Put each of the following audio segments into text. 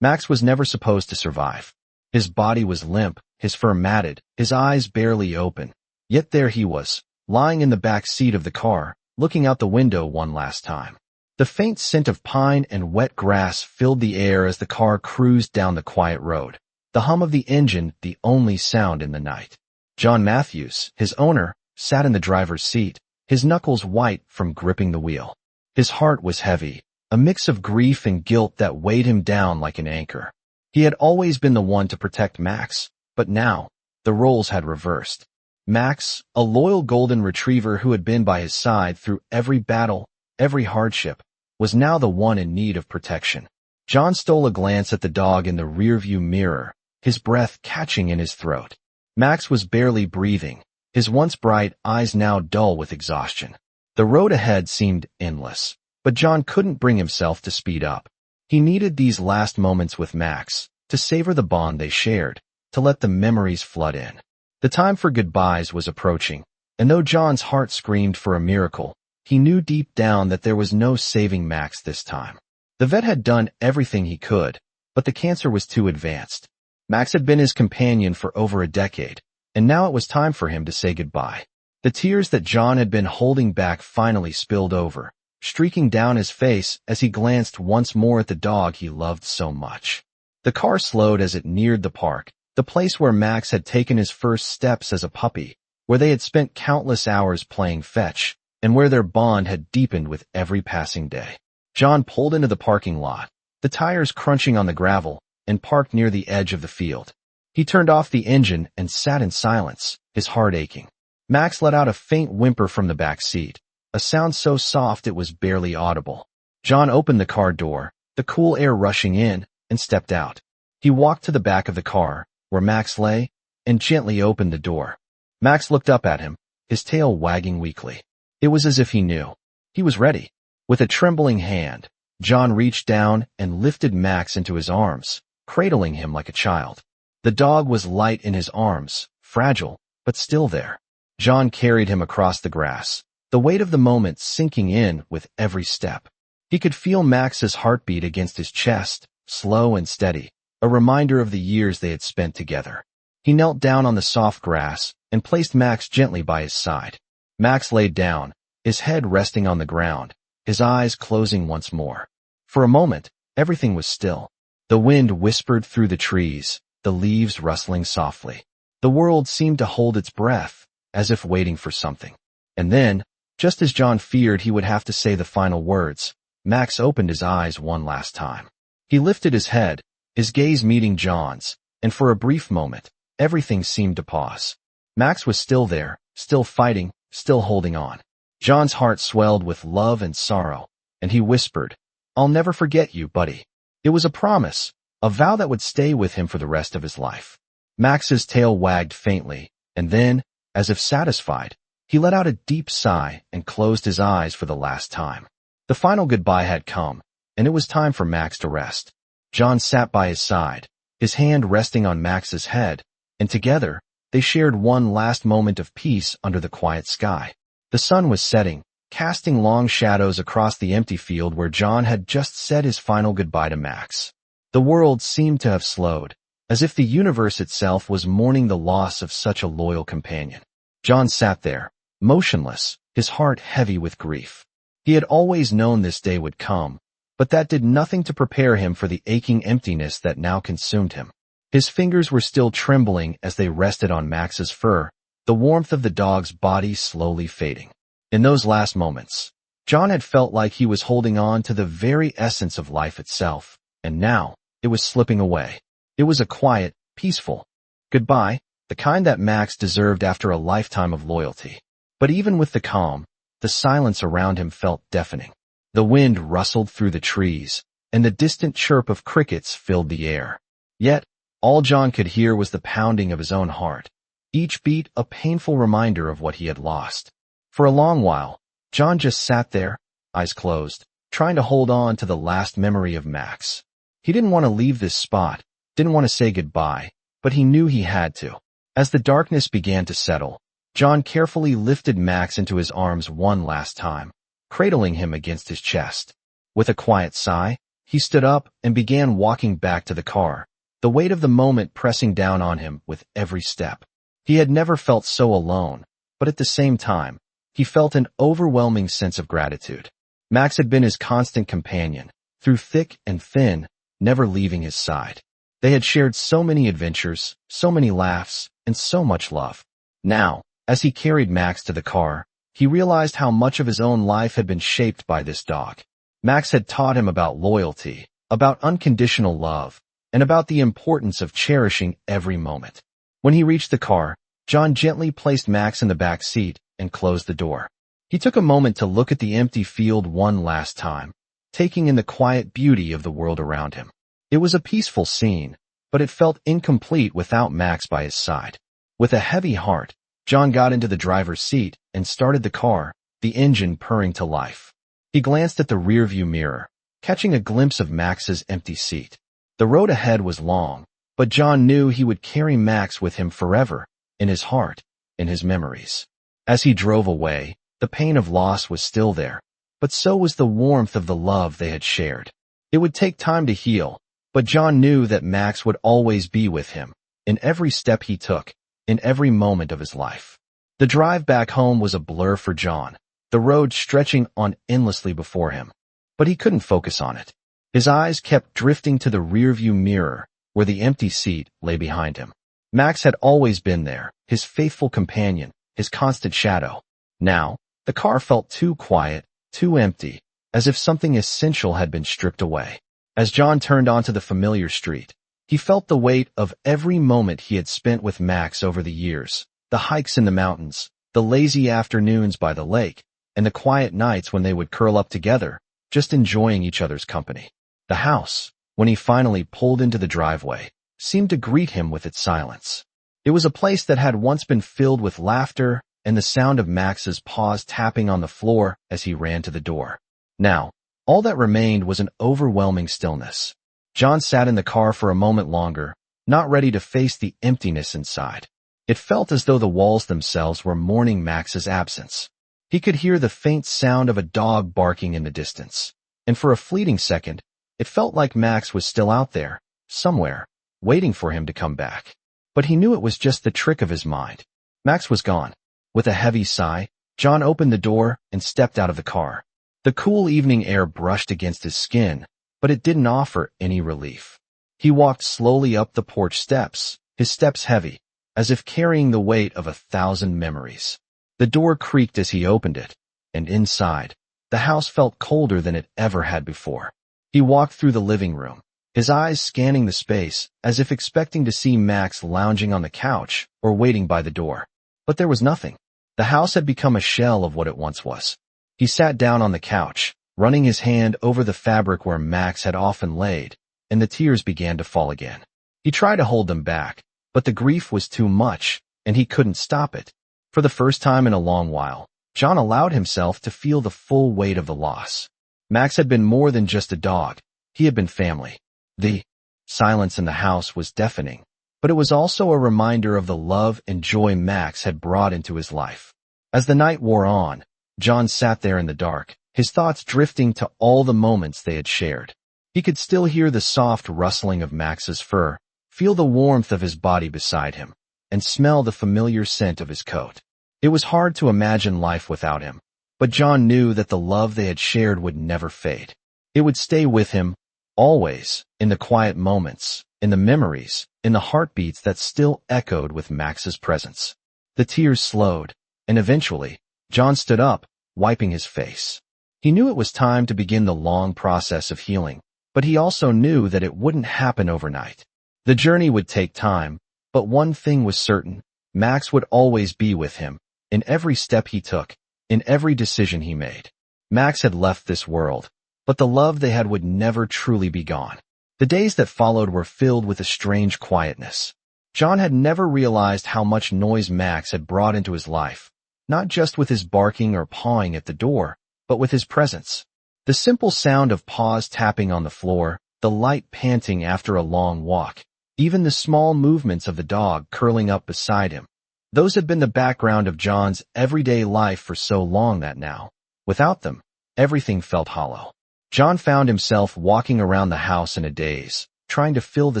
Max was never supposed to survive. His body was limp, his fur matted, his eyes barely open. Yet there he was, lying in the back seat of the car, looking out the window one last time. The faint scent of pine and wet grass filled the air as the car cruised down the quiet road, the hum of the engine the only sound in the night. John Matthews, his owner, sat in the driver's seat, his knuckles white from gripping the wheel. His heart was heavy, a mix of grief and guilt that weighed him down like an anchor. He had always been the one to protect Max, but now, the roles had reversed. Max, a loyal golden retriever who had been by his side through every battle, every hardship, was now the one in need of protection. John stole a glance at the dog in the rearview mirror, his breath catching in his throat. Max was barely breathing, his once bright eyes now dull with exhaustion. The road ahead seemed endless, but John couldn't bring himself to speed up. He needed these last moments with Max, to savor the bond they shared, to let the memories flood in. The time for goodbyes was approaching, and though John's heart screamed for a miracle, he knew deep down that there was no saving Max this time. The vet had done everything he could, but the cancer was too advanced. Max had been his companion for over a decade, and now it was time for him to say goodbye. The tears that John had been holding back finally spilled over, streaking down his face as he glanced once more at the dog he loved so much. The car slowed as it neared the park, the place where Max had taken his first steps as a puppy, where they had spent countless hours playing fetch, and where their bond had deepened with every passing day. John pulled into the parking lot, the tires crunching on the gravel, and parked near the edge of the field. He turned off the engine and sat in silence, his heart aching. Max let out a faint whimper from the back seat, a sound so soft it was barely audible. John opened the car door, the cool air rushing in, and stepped out. He walked to the back of the car, where Max lay, and gently opened the door. Max looked up at him, his tail wagging weakly. It was as if he knew. He was ready. With a trembling hand, John reached down and lifted Max into his arms, cradling him like a child. The dog was light in his arms, fragile, but still there. John carried him across the grass, the weight of the moment sinking in with every step. He could feel Max's heartbeat against his chest, slow and steady, a reminder of the years they had spent together. He knelt down on the soft grass and placed Max gently by his side. Max laid down, his head resting on the ground, his eyes closing once more. For a moment, everything was still. The wind whispered through the trees, the leaves rustling softly. The world seemed to hold its breath, as if waiting for something. And then, just as John feared he would have to say the final words, Max opened his eyes one last time. He lifted his head, his gaze meeting John's, and for a brief moment, everything seemed to pause. Max was still there, still fighting, still holding on. John's heart swelled with love and sorrow, and he whispered, "I'll never forget you, buddy." It was a promise, a vow that would stay with him for the rest of his life. Max's tail wagged faintly, and then, as if satisfied, he let out a deep sigh and closed his eyes for the last time. The final goodbye had come, and it was time for Max to rest. John sat by his side, his hand resting on Max's head, and together, they shared one last moment of peace under the quiet sky. The sun was setting, casting long shadows across the empty field where John had just said his final goodbye to Max. The world seemed to have slowed, as if the universe itself was mourning the loss of such a loyal companion. John sat there, motionless, his heart heavy with grief. He had always known this day would come, but that did nothing to prepare him for the aching emptiness that now consumed him. His fingers were still trembling as they rested on Max's fur, the warmth of the dog's body slowly fading. In those last moments, John had felt like he was holding on to the very essence of life itself, and now, it was slipping away. It was a quiet, peaceful goodbye, the kind that Max deserved after a lifetime of loyalty. But even with the calm, the silence around him felt deafening. The wind rustled through the trees, and the distant chirp of crickets filled the air. Yet, all John could hear was the pounding of his own heart, each beat a painful reminder of what he had lost. For a long while, John just sat there, eyes closed, trying to hold on to the last memory of Max. He didn't want to leave this spot, didn't want to say goodbye, but he knew he had to. As the darkness began to settle, John carefully lifted Max into his arms one last time, cradling him against his chest. With a quiet sigh, He stood up and began walking back to the car, the weight of the moment pressing down on him with every step. He had never felt so alone, but at the same time, he felt an overwhelming sense of gratitude. Max had been his constant companion, through thick and thin, never leaving his side. They had shared so many adventures, so many laughs, and so much love. Now, as he carried Max to the car, he realized how much of his own life had been shaped by this dog. Max had taught him about loyalty, about unconditional love, and about the importance of cherishing every moment. When he reached the car, John gently placed Max in the back seat and closed the door. He took a moment to look at the empty field one last time, taking in the quiet beauty of the world around him. It was a peaceful scene, but it felt incomplete without Max by his side. With a heavy heart, John got into the driver's seat and started the car, the engine purring to life. He glanced at the rearview mirror, catching a glimpse of Max's empty seat. The road ahead was long, but John knew he would carry Max with him forever, in his heart, in his memories. As he drove away, the pain of loss was still there, but so was the warmth of the love they had shared. It would take time to heal, but John knew that Max would always be with him, in every step he took, in every moment of his life. The drive back home was a blur for John, the road stretching on endlessly before him. But he couldn't focus on it. His eyes kept drifting to the rearview mirror, where the empty seat lay behind him. Max had always been there, his faithful companion, his constant shadow. Now, the car felt too quiet, too empty, as if something essential had been stripped away. As John turned onto the familiar street, he felt the weight of every moment he had spent with Max over the years, the hikes in the mountains, the lazy afternoons by the lake, and the quiet nights when they would curl up together, just enjoying each other's company. The house, when he finally pulled into the driveway, seemed to greet him with its silence. It was a place that had once been filled with laughter and the sound of Max's paws tapping on the floor as he ran to the door. Now, all that remained was an overwhelming stillness. John sat in the car for a moment longer, not ready to face the emptiness inside. It felt as though the walls themselves were mourning Max's absence. He could hear the faint sound of a dog barking in the distance, and for a fleeting second, it felt like Max was still out there, somewhere, waiting for him to come back. But he knew it was just the trick of his mind. Max was gone. With a heavy sigh, John opened the door and stepped out of the car. The cool evening air brushed against his skin, but it didn't offer any relief. He walked slowly up the porch steps, his steps heavy, as if carrying the weight of 1,000 memories. The door creaked as he opened it, and inside, the house felt colder than it ever had before. He walked through the living room, his eyes scanning the space as if expecting to see Max lounging on the couch or waiting by the door. But there was nothing. The house had become a shell of what it once was. He sat down on the couch, running his hand over the fabric where Max had often laid, and the tears began to fall again. He tried to hold them back, but the grief was too much, and he couldn't stop it. For the first time in a long while, John allowed himself to feel the full weight of the loss. Max had been more than just a dog. He had been family. The silence in the house was deafening, but it was also a reminder of the love and joy Max had brought into his life. As the night wore on, John sat there in the dark, his thoughts drifting to all the moments they had shared. He could still hear the soft rustling of Max's fur, feel the warmth of his body beside him, and smell the familiar scent of his coat. It was hard to imagine life without him, but John knew that the love they had shared would never fade. It would stay with him, always, in the quiet moments, in the memories, in the heartbeats that still echoed with Max's presence. The tears slowed, and eventually, John stood up, wiping his face. He knew it was time to begin the long process of healing, but he also knew that it wouldn't happen overnight. The journey would take time, but one thing was certain: Max would always be with him, in every step he took, in every decision he made. Max had left this world, but the love they had would never truly be gone. The days that followed were filled with a strange quietness. John had never realized how much noise Max had brought into his life, not just with his barking or pawing at the door, but with his presence. The simple sound of paws tapping on the floor, the light panting after a long walk, even the small movements of the dog curling up beside him. Those had been the background of John's everyday life for so long that now, without them, everything felt hollow. John found himself walking around the house in a daze, trying to fill the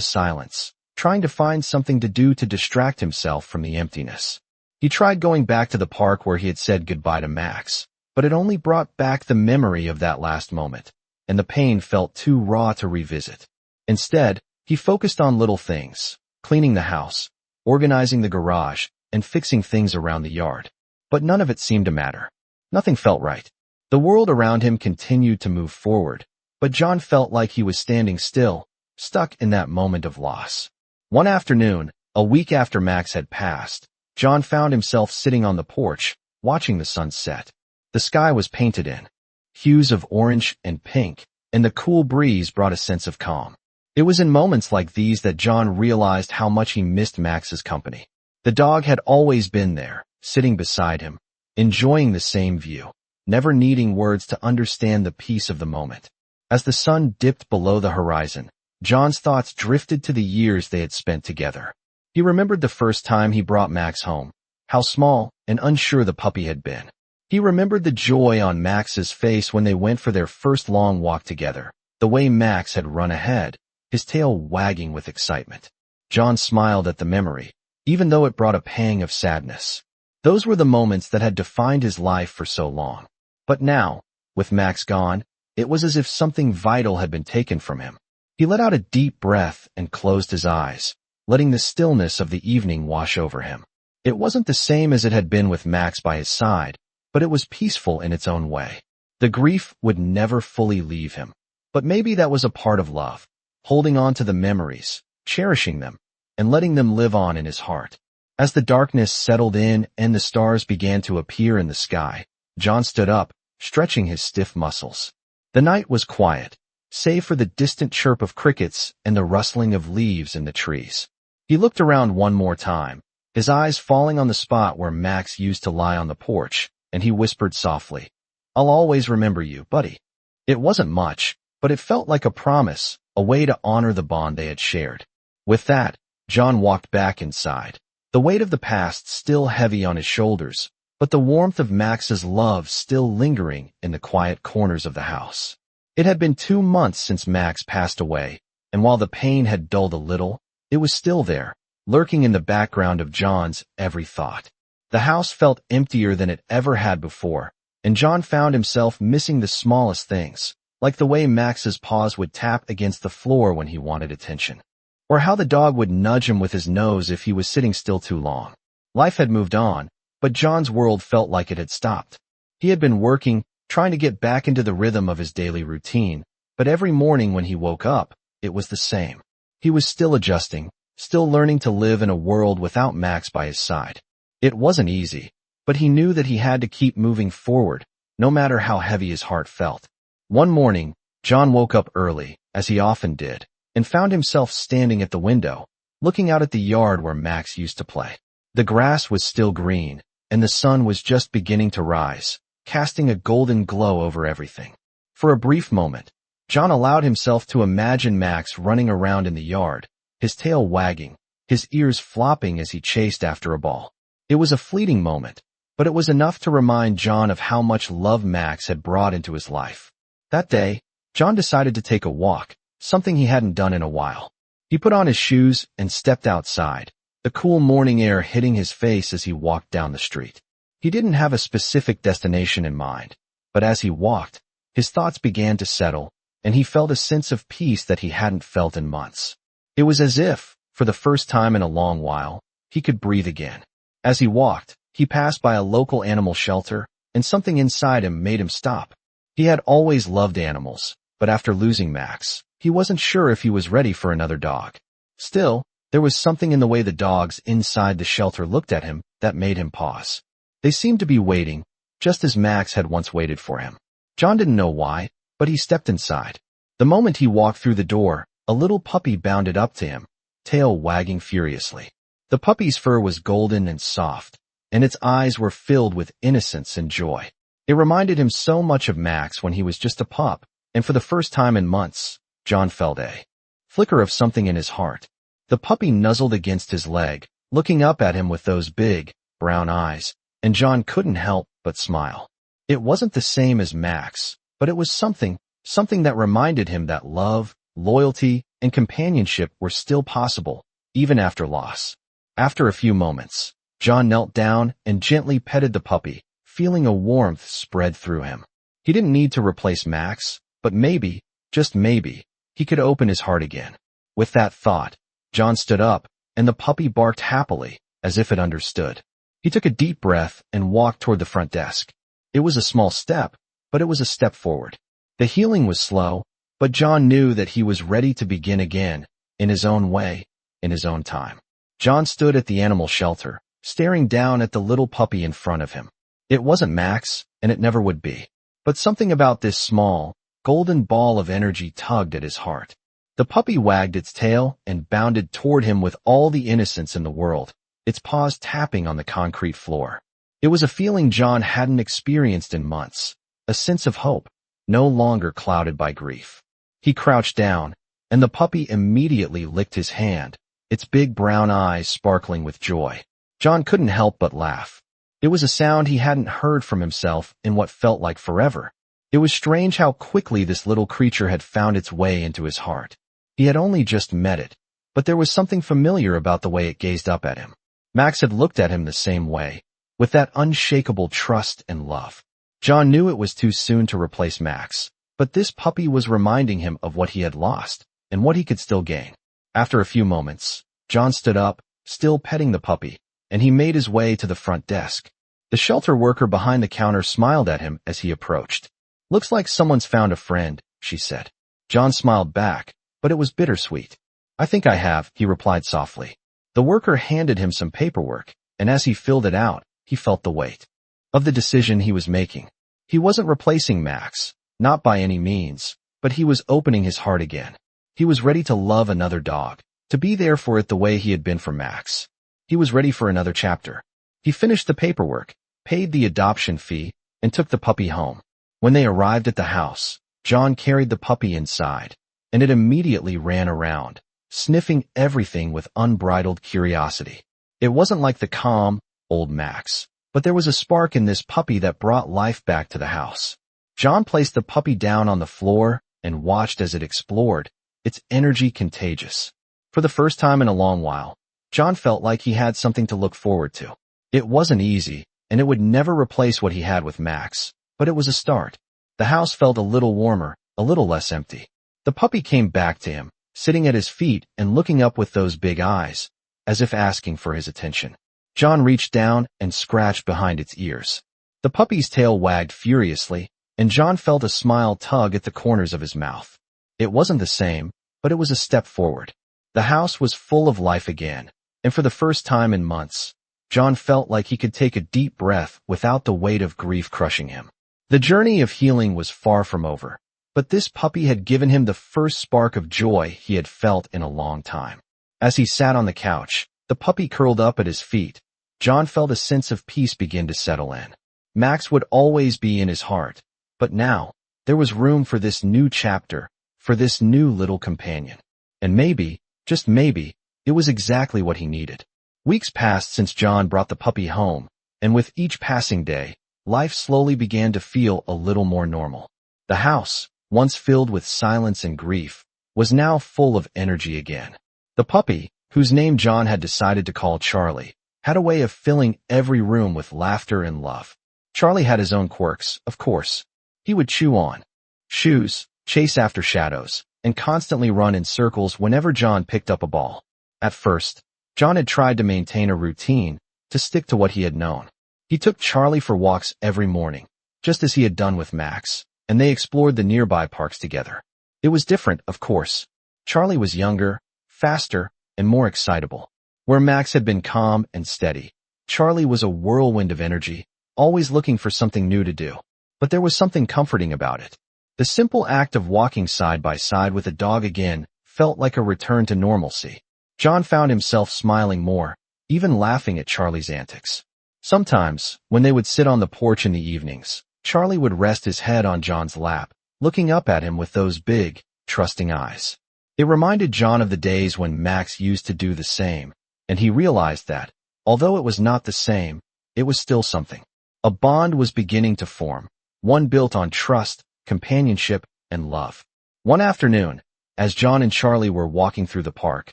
silence, trying to find something to do to distract himself from the emptiness. He tried going back to the park where he had said goodbye to Max, but it only brought back the memory of that last moment, and the pain felt too raw to revisit. Instead, he focused on little things, cleaning the house, organizing the garage, and fixing things around the yard. But none of it seemed to matter. Nothing felt right. The world around him continued to move forward, but John felt like he was standing still, stuck in that moment of loss. One afternoon, a week after Max had passed, John found himself sitting on the porch, watching the sun set. The sky was painted in hues of orange and pink, and the cool breeze brought a sense of calm. It was in moments like these that John realized how much he missed Max's company. The dog had always been there, sitting beside him, enjoying the same view, never needing words to understand the peace of the moment. As the sun dipped below the horizon, John's thoughts drifted to the years they had spent together. He remembered the first time he brought Max home, how small and unsure the puppy had been. He remembered the joy on Max's face when they went for their first long walk together, the way Max had run ahead, his tail wagging with excitement. John smiled at the memory, even though it brought a pang of sadness. Those were the moments that had defined his life for so long. But now, with Max gone, it was as if something vital had been taken from him. He let out a deep breath and closed his eyes, letting the stillness of the evening wash over him. It wasn't the same as it had been with Max by his side, but it was peaceful in its own way. The grief would never fully leave him, but maybe that was a part of love, holding on to the memories, cherishing them, and letting them live on in his heart. As the darkness settled in and the stars began to appear in the sky, John stood up, stretching his stiff muscles. The night was quiet, save for the distant chirp of crickets and the rustling of leaves in the trees. He looked around one more time, his eyes falling on the spot where Max used to lie on the porch, and he whispered softly, "I'll always remember you, buddy." It wasn't much, but it felt like a promise, a way to honor the bond they had shared. With that, John walked back inside, the weight of the past still heavy on his shoulders, but the warmth of Max's love still lingering in the quiet corners of the house. It had been 2 months since Max passed away, and while the pain had dulled a little, it was still there, lurking in the background of John's every thought. The house felt emptier than it ever had before, and John found himself missing the smallest things, like the way Max's paws would tap against the floor when he wanted attention, or how the dog would nudge him with his nose if he was sitting still too long. Life had moved on, but John's world felt like it had stopped. He had been working, trying to get back into the rhythm of his daily routine, but every morning when he woke up, it was the same. He was still adjusting, still learning to live in a world without Max by his side. It wasn't easy, but he knew that he had to keep moving forward, no matter how heavy his heart felt. One morning, John woke up early, as he often did, and found himself standing at the window, looking out at the yard where Max used to play. The grass was still green, and the sun was just beginning to rise, casting a golden glow over everything. For a brief moment, John allowed himself to imagine Max running around in the yard, his tail wagging, his ears flopping as he chased after a ball. It was a fleeting moment, but it was enough to remind John of how much love Max had brought into his life. That day, John decided to take a walk, something he hadn't done in a while. He put on his shoes and stepped outside, the cool morning air hitting his face as he walked down the street. He didn't have a specific destination in mind, but as he walked, his thoughts began to settle, and he felt a sense of peace that he hadn't felt in months. It was as if, for the first time in a long while, he could breathe again. As he walked, he passed by a local animal shelter, and something inside him made him stop. He had always loved animals, but after losing Max, he wasn't sure if he was ready for another dog. Still, there was something in the way the dogs inside the shelter looked at him that made him pause. They seemed to be waiting, just as Max had once waited for him. John didn't know why, but he stepped inside. The moment he walked through the door, a little puppy bounded up to him, tail wagging furiously. The puppy's fur was golden and soft, and its eyes were filled with innocence and joy. It reminded him so much of Max when he was just a pup, and for the first time in months, John felt a flicker of something in his heart. The puppy nuzzled against his leg, looking up at him with those big, brown eyes, and John couldn't help but smile. It wasn't the same as Max, but it was something something that reminded him that love, loyalty, and companionship were still possible, even after loss. After a few moments, John knelt down and gently petted the puppy, feeling a warmth spread through him. He didn't need to replace Max, but maybe, just maybe, he could open his heart again. With that thought, John stood up, and the puppy barked happily, as if it understood. He took a deep breath and walked toward the front desk. It was a small step, but it was a step forward. The healing was slow, but John knew that he was ready to begin again, in his own way, in his own time. John stood at the animal shelter, staring down at the little puppy in front of him. It wasn't Max, and it never would be. But something about this small, golden ball of energy tugged at his heart. The puppy wagged its tail and bounded toward him with all the innocence in the world, its paws tapping on the concrete floor. It was a feeling John hadn't experienced in months, a sense of hope, no longer clouded by grief. He crouched down, and the puppy immediately licked his hand, its big brown eyes sparkling with joy. John couldn't help but laugh. It was a sound he hadn't heard from himself in what felt like forever. It was strange how quickly this little creature had found its way into his heart. He had only just met it, but there was something familiar about the way it gazed up at him. Max had looked at him the same way, with that unshakable trust and love. John knew it was too soon to replace Max, but this puppy was reminding him of what he had lost, and what he could still gain. After a few moments, John stood up, still petting the puppy, and he made his way to the front desk. The shelter worker behind the counter smiled at him as he approached. "Looks like someone's found a friend," she said. John smiled back, but it was bittersweet. "I think I have," he replied softly. The worker handed him some paperwork, and as he filled it out, he felt the weight of the decision he was making. He wasn't replacing Max, not by any means, but he was opening his heart again. He was ready to love another dog, to be there for it the way he had been for Max. He was ready for another chapter. He finished the paperwork, paid the adoption fee, and took the puppy home. When they arrived at the house, John carried the puppy inside, and it immediately ran around, sniffing everything with unbridled curiosity. It wasn't like the calm, old Max, but there was a spark in this puppy that brought life back to the house. John placed the puppy down on the floor and watched as it explored, its energy contagious. For the first time in a long while, John felt like he had something to look forward to. It wasn't easy, and it would never replace what he had with Max, but it was a start. The house felt a little warmer, a little less empty. The puppy came back to him, sitting at his feet and looking up with those big eyes, as if asking for his attention. John reached down and scratched behind its ears. The puppy's tail wagged furiously, and John felt a smile tug at the corners of his mouth. It wasn't the same, but it was a step forward. The house was full of life again, and for the first time in months, John felt like he could take a deep breath without the weight of grief crushing him. The journey of healing was far from over, but this puppy had given him the first spark of joy he had felt in a long time. As he sat on the couch, the puppy curled up at his feet. John felt a sense of peace begin to settle in. Max would always be in his heart, but now, there was room for this new chapter, for this new little companion. And maybe, just maybe, it was exactly what he needed. Weeks passed since John brought the puppy home, and with each passing day, life slowly began to feel a little more normal. The house, once filled with silence and grief, was now full of energy again. The puppy, whose name John had decided to call Charlie, had a way of filling every room with laughter and love. Charlie had his own quirks, of course. He would chew on shoes, chase after shadows, and constantly run in circles whenever John picked up a ball. At first, John had tried to maintain a routine, to stick to what he had known. He took Charlie for walks every morning, just as he had done with Max, and they explored the nearby parks together. It was different, of course. Charlie was younger, faster, and more excitable. Where Max had been calm and steady, Charlie was a whirlwind of energy, always looking for something new to do. But there was something comforting about it. The simple act of walking side by side with a dog again felt like a return to normalcy. John found himself smiling more, even laughing at Charlie's antics. Sometimes, when they would sit on the porch in the evenings, Charlie would rest his head on John's lap, looking up at him with those big, trusting eyes. It reminded John of the days when Max used to do the same, and he realized that, although it was not the same, it was still something. A bond was beginning to form, one built on trust, companionship, and love. One afternoon, as John and Charlie were walking through the park,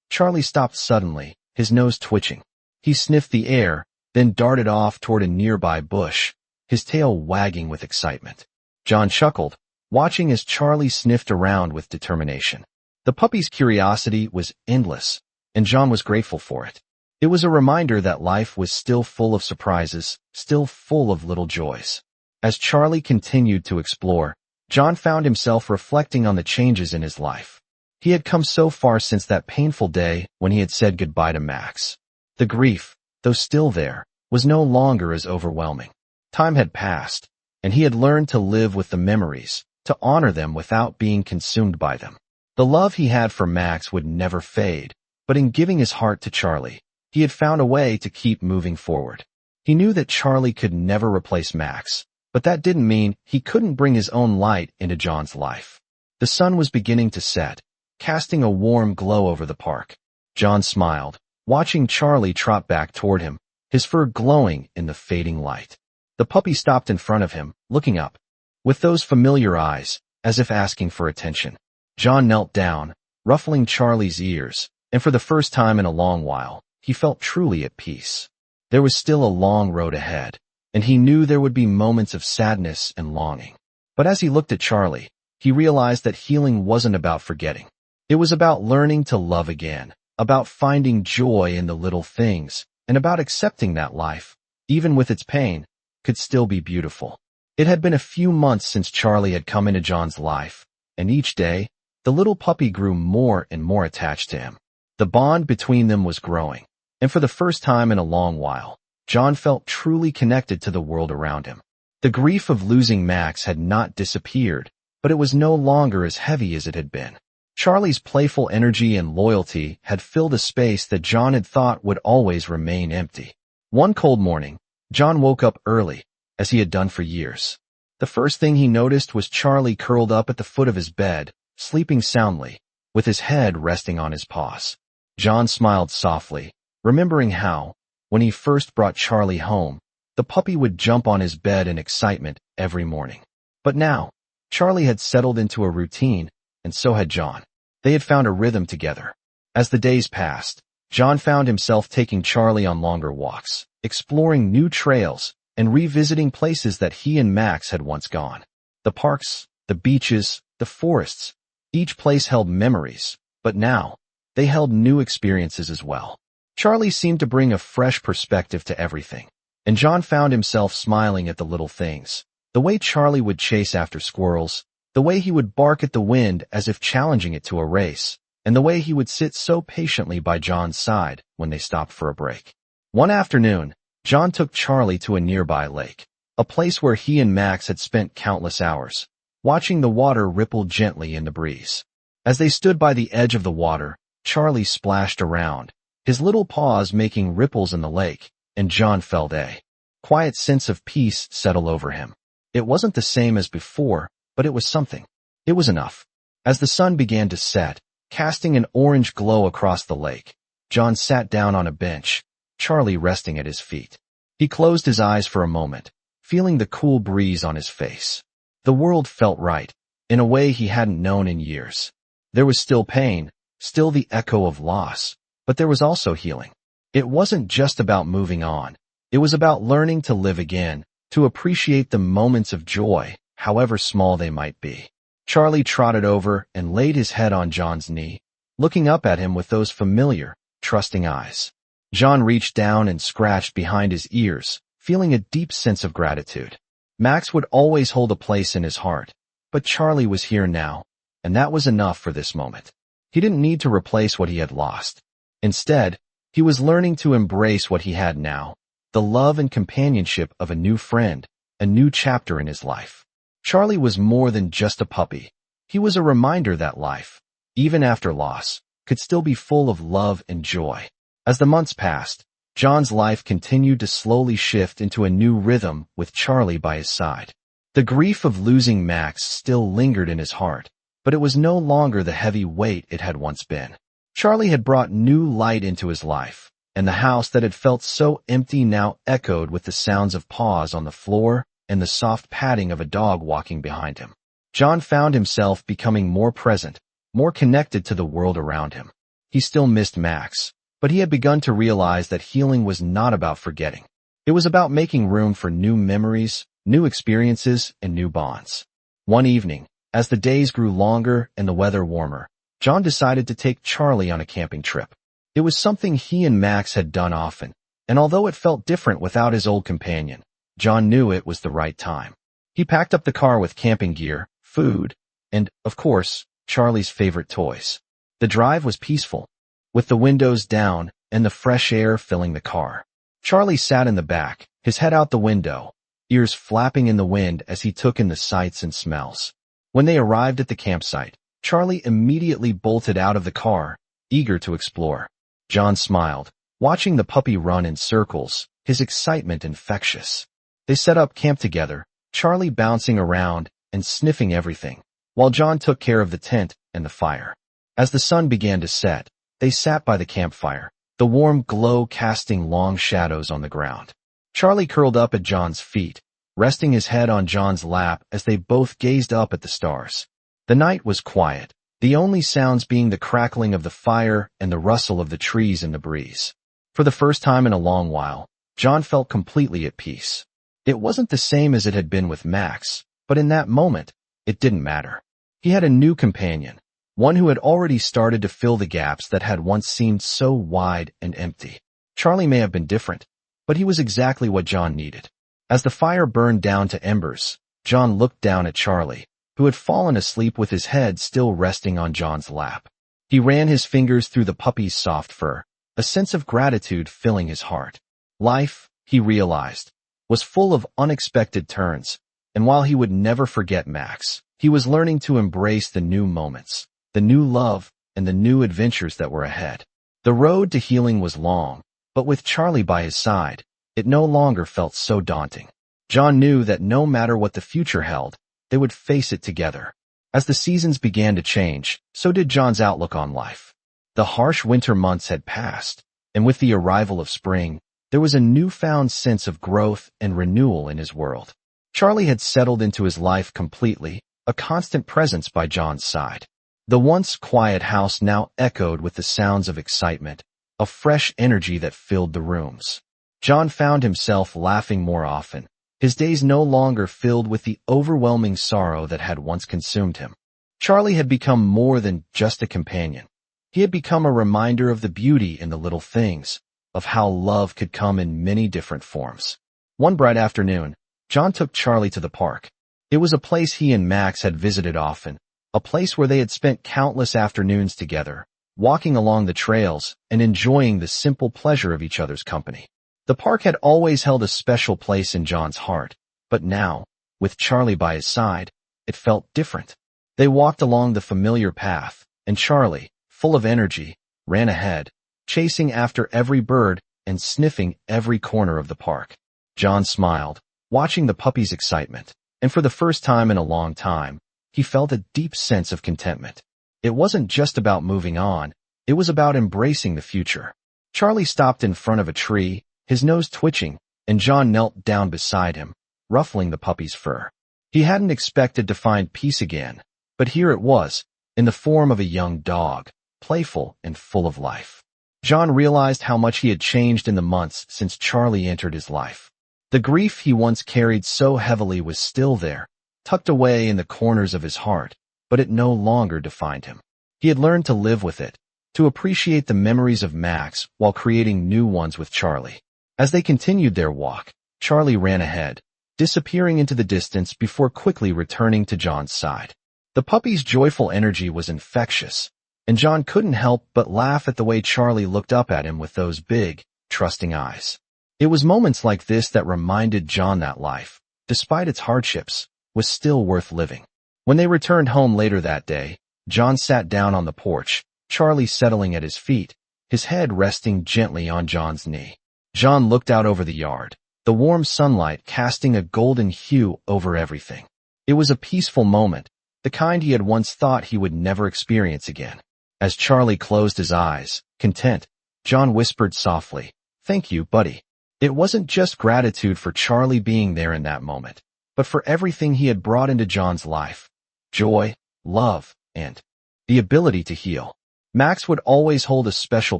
Charlie stopped suddenly, his nose twitching. He sniffed the air, then darted off toward a nearby bush, his tail wagging with excitement. John chuckled, watching as Charlie sniffed around with determination. The puppy's curiosity was endless, and John was grateful for it. It was a reminder that life was still full of surprises, still full of little joys. As Charlie continued to explore, John found himself reflecting on the changes in his life. He had come so far since that painful day when he had said goodbye to Max. The grief, though still there, was no longer as overwhelming. Time had passed, and he had learned to live with the memories, to honor them without being consumed by them. The love he had for Max would never fade, but in giving his heart to Charlie, he had found a way to keep moving forward. He knew that Charlie could never replace Max, but that didn't mean he couldn't bring his own light into John's life. The sun was beginning to set, casting a warm glow over the park. John smiled, watching Charlie trot back toward him, his fur glowing in the fading light. The puppy stopped in front of him, looking up, with those familiar eyes, as if asking for attention. John knelt down, ruffling Charlie's ears, and for the first time in a long while, he felt truly at peace. There was still a long road ahead, and he knew there would be moments of sadness and longing. But as he looked at Charlie, he realized that healing wasn't about forgetting. It was about learning to love again, about finding joy in the little things, and about accepting that life, even with its pain, could still be beautiful. It had been a few months since Charlie had come into John's life, and each day, the little puppy grew more and more attached to him. The bond between them was growing, and for the first time in a long while, John felt truly connected to the world around him. The grief of losing Max had not disappeared, but it was no longer as heavy as it had been. Charlie's playful energy and loyalty had filled a space that John had thought would always remain empty. One cold morning, John woke up early, as he had done for years. The first thing he noticed was Charlie curled up at the foot of his bed, sleeping soundly, with his head resting on his paws. John smiled softly, remembering how, when he first brought Charlie home, the puppy would jump on his bed in excitement every morning. But now, Charlie had settled into a routine, and so had John. They had found a rhythm together. As the days passed, John found himself taking Charlie on longer walks, exploring new trails, and revisiting places that he and Max had once gone. The parks, the beaches, the forests, each place held memories, but now, they held new experiences as well. Charlie seemed to bring a fresh perspective to everything, and John found himself smiling at the little things. The way Charlie would chase after squirrels, the way he would bark at the wind as if challenging it to a race, and the way he would sit so patiently by John's side when they stopped for a break. One afternoon, John took Charlie to a nearby lake, a place where he and Max had spent countless hours, watching the water ripple gently in the breeze. As they stood by the edge of the water, Charlie splashed around, his little paws making ripples in the lake, and John felt a quiet sense of peace settle over him. It wasn't the same as before, but it was something. It was enough. As the sun began to set, casting an orange glow across the lake, John sat down on a bench, Charlie resting at his feet. He closed his eyes for a moment, feeling the cool breeze on his face. The world felt right, in a way he hadn't known in years. There was still pain, still the echo of loss, but there was also healing. It wasn't just about moving on. It was about learning to live again, to appreciate the moments of joy, however small they might be. Charlie trotted over and laid his head on John's knee, looking up at him with those familiar, trusting eyes. John reached down and scratched behind his ears, feeling a deep sense of gratitude. Max would always hold a place in his heart, but Charlie was here now, and that was enough for this moment. He didn't need to replace what he had lost. Instead, he was learning to embrace what he had now, the love and companionship of a new friend, a new chapter in his life. Charlie was more than just a puppy. He was a reminder that life, even after loss, could still be full of love and joy. As the months passed, John's life continued to slowly shift into a new rhythm with Charlie by his side. The grief of losing Max still lingered in his heart, but it was no longer the heavy weight it had once been. Charlie had brought new light into his life, and the house that had felt so empty now echoed with the sounds of paws on the floor and the soft padding of a dog walking behind him. John found himself becoming more present, more connected to the world around him. He still missed Max, but he had begun to realize that healing was not about forgetting. It was about making room for new memories, new experiences, and new bonds. One evening, as the days grew longer and the weather warmer, John decided to take Charlie on a camping trip. It was something he and Max had done often, and although it felt different without his old companion, John knew it was the right time. He packed up the car with camping gear, food, and, of course, Charlie's favorite toys. The drive was peaceful, with the windows down and the fresh air filling the car. Charlie sat in the back, his head out the window, ears flapping in the wind as he took in the sights and smells. When they arrived at the campsite, Charlie immediately bolted out of the car, eager to explore. John smiled, watching the puppy run in circles, his excitement infectious. They set up camp together, Charlie bouncing around and sniffing everything, while John took care of the tent and the fire. As the sun began to set, they sat by the campfire, the warm glow casting long shadows on the ground. Charlie curled up at John's feet, resting his head on John's lap as they both gazed up at the stars. The night was quiet, the only sounds being the crackling of the fire and the rustle of the trees in the breeze. For the first time in a long while, John felt completely at peace. It wasn't the same as it had been with Max, but in that moment, it didn't matter. He had a new companion, one who had already started to fill the gaps that had once seemed so wide and empty. Charlie may have been different, but he was exactly what John needed. As the fire burned down to embers, John looked down at Charlie, who had fallen asleep with his head still resting on John's lap. He ran his fingers through the puppy's soft fur, a sense of gratitude filling his heart. Life, he realized, was full of unexpected turns, and while he would never forget Max, he was learning to embrace the new moments, the new love, and the new adventures that were ahead. The road to healing was long, but with Charlie by his side, it no longer felt so daunting. John knew that no matter what the future held, they would face it together. As the seasons began to change, so did John's outlook on life. The harsh winter months had passed, and with the arrival of spring, there was a newfound sense of growth and renewal in his world. Charlie had settled into his life completely, a constant presence by John's side. The once quiet house now echoed with the sounds of excitement, a fresh energy that filled the rooms. John found himself laughing more often, his days no longer filled with the overwhelming sorrow that had once consumed him. Charlie had become more than just a companion. He had become a reminder of the beauty in the little things, of how love could come in many different forms. One bright afternoon, John took Charlie to the park. It was a place he and Max had visited often, a place where they had spent countless afternoons together, walking along the trails and enjoying the simple pleasure of each other's company. The park had always held a special place in John's heart, but now, with Charlie by his side, it felt different. They walked along the familiar path, and Charlie, full of energy, ran ahead, chasing after every bird and sniffing every corner of the park. John smiled, watching the puppy's excitement, and for the first time in a long time, he felt a deep sense of contentment. It wasn't just about moving on, it was about embracing the future. Charlie stopped in front of a tree, his nose twitching, and John knelt down beside him, ruffling the puppy's fur. He hadn't expected to find peace again, but here it was, in the form of a young dog, playful and full of life. John realized how much he had changed in the months since Charlie entered his life. The grief he once carried so heavily was still there, tucked away in the corners of his heart, but it no longer defined him. He had learned to live with it, to appreciate the memories of Max while creating new ones with Charlie. As they continued their walk, Charlie ran ahead, disappearing into the distance before quickly returning to John's side. The puppy's joyful energy was infectious, and John couldn't help but laugh at the way Charlie looked up at him with those big, trusting eyes. It was moments like this that reminded John that life, despite its hardships, was still worth living. When they returned home later that day, John sat down on the porch, Charlie settling at his feet, his head resting gently on John's knee. John looked out over the yard, the warm sunlight casting a golden hue over everything. It was a peaceful moment, the kind he had once thought he would never experience again. As Charlie closed his eyes, content, John whispered softly, "Thank you, buddy." It wasn't just gratitude for Charlie being there in that moment, but for everything he had brought into John's life. joy, love, and the ability to heal. Max would always hold a special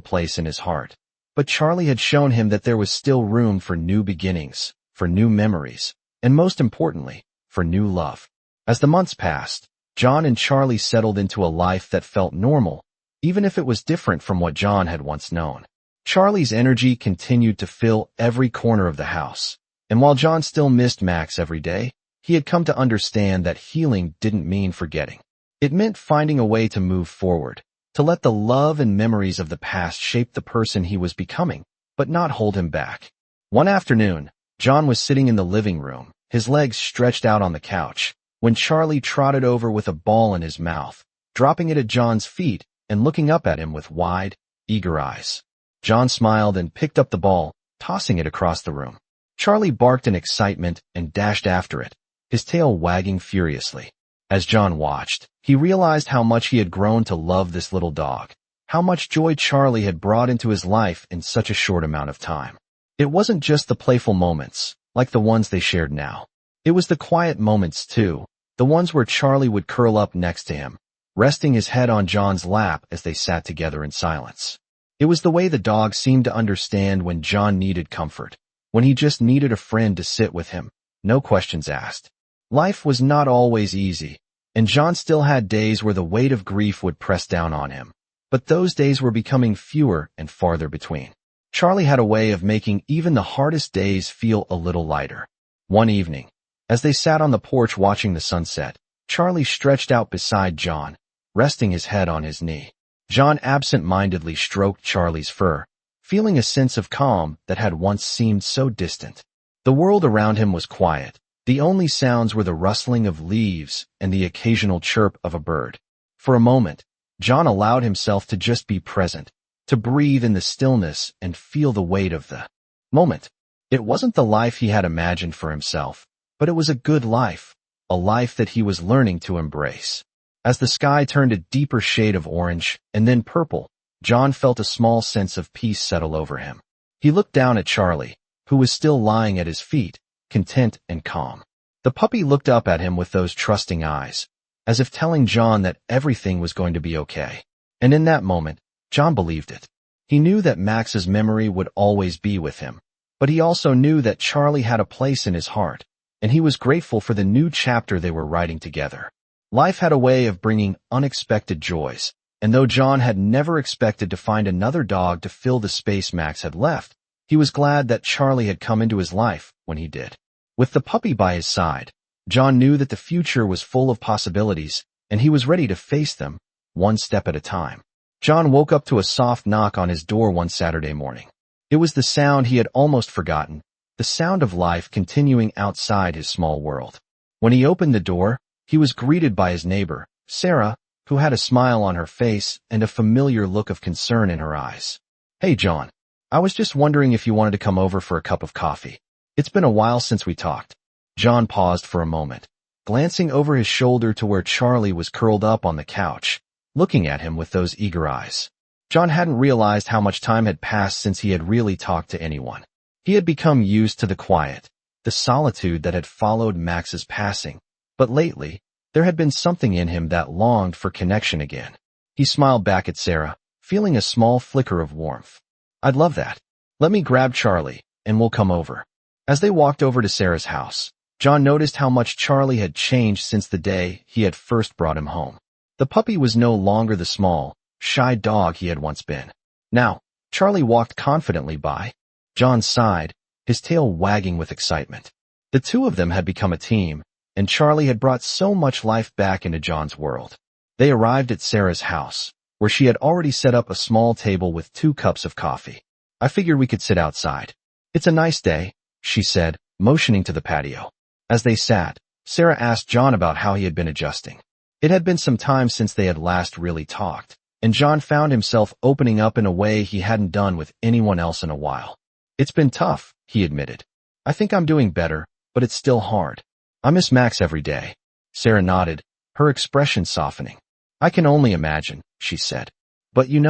place in his heart, but Charlie had shown him that there was still room for new beginnings, for new memories, and most importantly, for new love. As the months passed, John and Charlie settled into a life that felt normal, even if it was different from what John had once known. Charlie's energy continued to fill every corner of the house, and while John still missed Max every day, he had come to understand that healing didn't mean forgetting. It meant finding a way to move forward, to let the love and memories of the past shape the person he was becoming, but not hold him back. One afternoon, John was sitting in the living room, his legs stretched out on the couch, when Charlie trotted over with a ball in his mouth, dropping it at John's feet and looking up at him with wide, eager eyes. John smiled and picked up the ball, tossing it across the room. Charlie barked in excitement and dashed after it, his tail wagging furiously. As John watched, he realized how much he had grown to love this little dog, how much joy Charlie had brought into his life in such a short amount of time. It wasn't just the playful moments, like the ones they shared now. It was the quiet moments too, the ones where Charlie would curl up next to him, resting his head on John's lap as they sat together in silence. It was the way the dog seemed to understand when John needed comfort, when he just needed a friend to sit with him, no questions asked. Life was not always easy, and John still had days where the weight of grief would press down on him, but those days were becoming fewer and farther between. Charlie had a way of making even the hardest days feel a little lighter. One evening, as they sat on the porch watching the sunset, Charlie stretched out beside John, resting his head on his knee. John absent-mindedly stroked Charlie's fur, feeling a sense of calm that had once seemed so distant. The world around him was quiet. The only sounds were the rustling of leaves and the occasional chirp of a bird. For a moment, John allowed himself to just be present, to breathe in the stillness and feel the weight of the moment. It wasn't the life he had imagined for himself, but it was a good life, a life that he was learning to embrace. As the sky turned a deeper shade of orange and then purple, John felt a small sense of peace settle over him. He looked down at Charlie, who was still lying at his feet, content and calm. The puppy looked up at him with those trusting eyes, as if telling John that everything was going to be okay. And in that moment, John believed it. He knew that Max's memory would always be with him, but he also knew that Charlie had a place in his heart, and he was grateful for the new chapter they were writing together. Life had a way of bringing unexpected joys, and though John had never expected to find another dog to fill the space Max had left, he was glad that Charlie had come into his life when he did. With the puppy by his side, John knew that the future was full of possibilities, and he was ready to face them, one step at a time. John woke up to a soft knock on his door one Saturday morning. It was the sound he had almost forgotten, the sound of life continuing outside his small world. When he opened the door, he was greeted by his neighbor, Sarah, who had a smile on her face and a familiar look of concern in her eyes. "Hey, John. I was just wondering if you wanted to come over for a cup of coffee. It's been a while since we talked." John paused for a moment, glancing over his shoulder to where Charlie was curled up on the couch, looking at him with those eager eyes. John hadn't realized how much time had passed since he had really talked to anyone. He had become used to the quiet, the solitude that had followed Max's passing, but lately, there had been something in him that longed for connection again. He smiled back at Sarah, feeling a small flicker of warmth. "I'd love that. Let me grab Charlie, and we'll come over." As they walked over to Sarah's house, John noticed how much Charlie had changed since the day he had first brought him home. The puppy was no longer the small, shy dog he had once been. Now, Charlie walked confidently by. John sighed, his tail wagging with excitement. The two of them had become a team, and Charlie had brought so much life back into John's world. They arrived at Sarah's house, where she had already set up a small table with 2 cups of coffee. "I figured we could sit outside. It's a nice day," she said, motioning to the patio. As they sat, Sarah asked John about how he had been adjusting. It had been some time since they had last really talked, and John found himself opening up in a way he hadn't done with anyone else in a while. "It's been tough," he admitted. "I think I'm doing better, but it's still hard. I miss Max every day." Sarah nodded, her expression softening. "I can only imagine," she said. "But you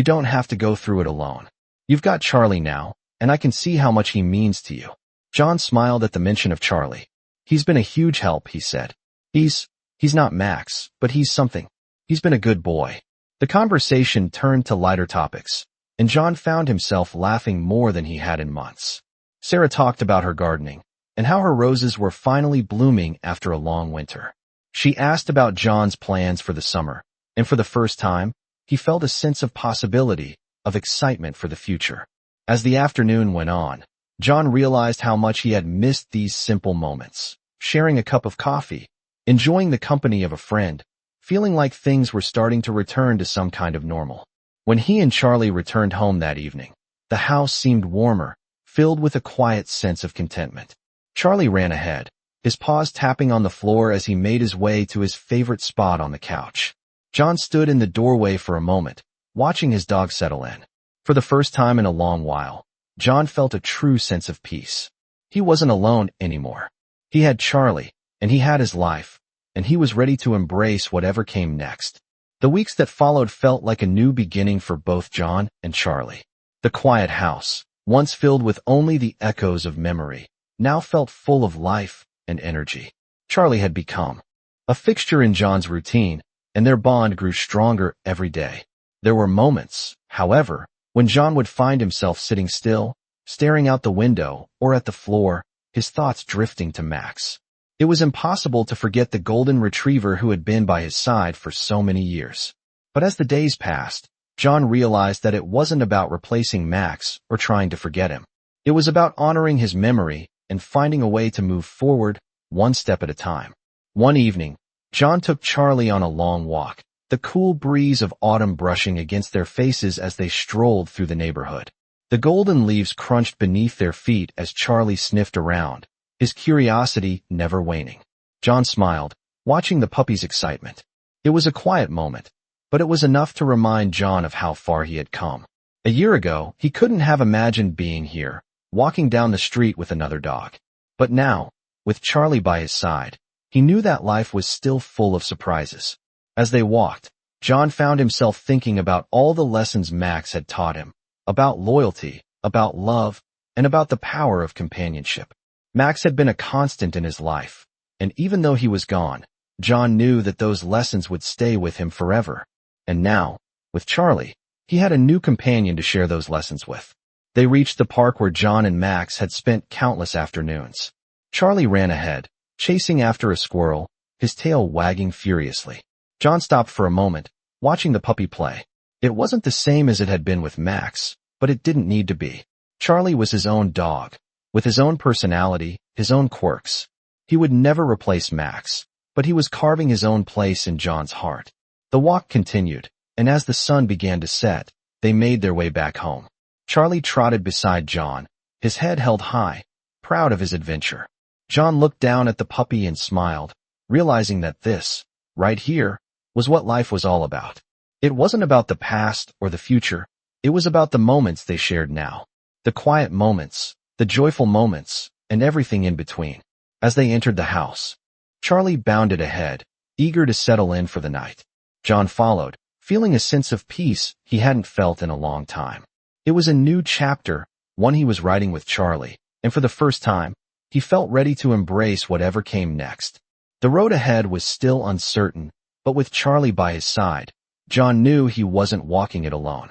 don't have to go through it alone. You've got Charlie now, and I can see how much he means to you." John smiled at the mention of Charlie. "He's been a huge help," he said. He's He's not Max, but he's something. He's been a good boy. The conversation turned to lighter topics, and John found himself laughing more than he had in months. Sarah talked about her gardening, and how her roses were finally blooming after a long winter. She asked about John's plans for the summer, and for the first time, he felt a sense of possibility, of excitement for the future. As the afternoon went on, John realized how much he had missed these simple moments, sharing a cup of coffee, enjoying the company of a friend, feeling like things were starting to return to some kind of normal. When he and Charlie returned home that evening, the house seemed warmer, filled with a quiet sense of contentment. Charlie ran ahead, his paws tapping on the floor as he made his way to his favorite spot on the couch. John stood in the doorway for a moment, watching his dog settle in. For the first time in a long while, John felt a true sense of peace. He wasn't alone anymore. He had Charlie, and he had his life, and he was ready to embrace whatever came next. The weeks that followed felt like a new beginning for both John and Charlie. The quiet house, once filled with only the echoes of memory, now felt full of life and energy. Charlie had become a fixture in John's routine, and their bond grew stronger every day. There were moments, however, when John would find himself sitting still, staring out the window or at the floor, his thoughts drifting to Max. It was impossible to forget the golden retriever who had been by his side for so many years. But as the days passed, John realized that it wasn't about replacing Max or trying to forget him. It was about honoring his memory and finding a way to move forward, one step at a time. One evening, John took Charlie on a long walk, the cool breeze of autumn brushing against their faces as they strolled through the neighborhood. The golden leaves crunched beneath their feet as Charlie sniffed around, his curiosity never waning. John smiled, watching the puppy's excitement. It was a quiet moment, but it was enough to remind John of how far he had come. A year ago, he couldn't have imagined being here, walking down the street with another dog. But now, with Charlie by his side, he knew that life was still full of surprises. As they walked, John found himself thinking about all the lessons Max had taught him, about loyalty, about love, and about the power of companionship. Max had been a constant in his life, and even though he was gone, John knew that those lessons would stay with him forever. And now, with Charlie, he had a new companion to share those lessons with. They reached the park where John and Max had spent countless afternoons. Charlie ran ahead, chasing after a squirrel, his tail wagging furiously. John stopped for a moment, watching the puppy play. It wasn't the same as it had been with Max, but it didn't need to be. Charlie was his own dog, with his own personality, his own quirks. He would never replace Max, but he was carving his own place in John's heart. The walk continued, and as the sun began to set, they made their way back home. Charlie trotted beside John, his head held high, proud of his adventure. John looked down at the puppy and smiled, realizing that this, right here, was what life was all about. It wasn't about the past or the future, it was about the moments they shared now. The quiet moments, the joyful moments, and everything in between. As they entered the house, Charlie bounded ahead, eager to settle in for the night. John followed, feeling a sense of peace he hadn't felt in a long time. It was a new chapter, one he was writing with Charlie, and for the first time, he felt ready to embrace whatever came next. The road ahead was still uncertain, but with Charlie by his side, John knew he wasn't walking it alone.